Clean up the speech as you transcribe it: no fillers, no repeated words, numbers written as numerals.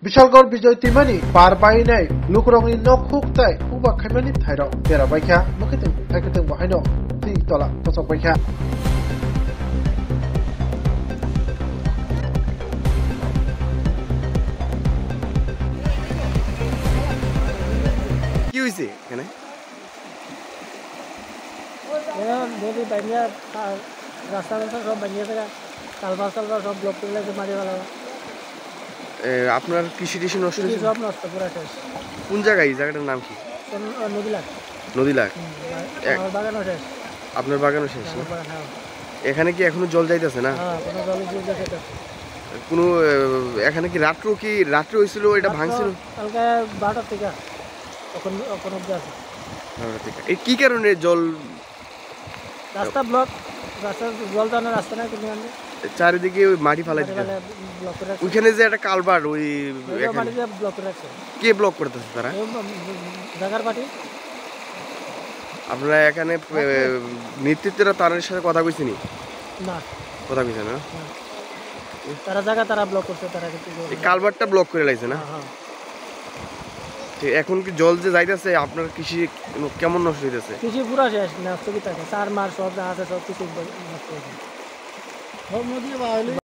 Bisalgor Bijoy Timani, Barbainai, Lukrong in no cook tie, Uba Kamani Tiro, Terabaika, Mukatum, Pakatum Bahino, $3, Tosopaka. Use it, can I? Maybe Banya Rasta from Banya, Kalvasal from Block to like Marivala. আপনার কৃষি টিষি নষ্ট হয়েছে সব নষ্ট পুরো শেষ কোন জায়গায় এই জায়গাটার নাম কি নদীলাখ নদীলাখ আমার বাগানও শেষ আপনার বাগানও শেষ না? হ্যাঁ এখানে কি এখনো জল যাইতেছে না হ্যাঁ কোনো জলের জল দেখে কোনো এখানে কি রাত্রে হয়েছিল এটা ভাঙছিল কালকে 12টা থেকে তখন কোনো অবধি আছে এই কি কারণে জল রাস্তা ব্লক রাস্তা জল তো রাস্তা না কিন্তু আমি চারিদিকে ওই মাটি ফালাই দিতে ব্লক করে রাখছি ওইখানে যে একটা কালভার্ট ওই মাটি দিয়ে ব্লক করে রাখছে কে ব্লক করতেছে তারা জাগার পার্টি আপনারা এখানে নেতৃত্বরা তাদের সাথে কথা কইছেন না কথা কইছেন না তারা জায়গা তারা ব্লক করছে তারা কিন্তু এই কালভার্টটা ব্লক করে লাইছে না হ্যাঁ ঠিক এখন কি জল যে যাইতেছে আপনার কৃষি কেমন নষ্ট হইতেছে কৃষি পুরা শেষ নষ্ট কি থাকে সার মার সব যা আছে সব কিছু নষ্ট হয়ে যায়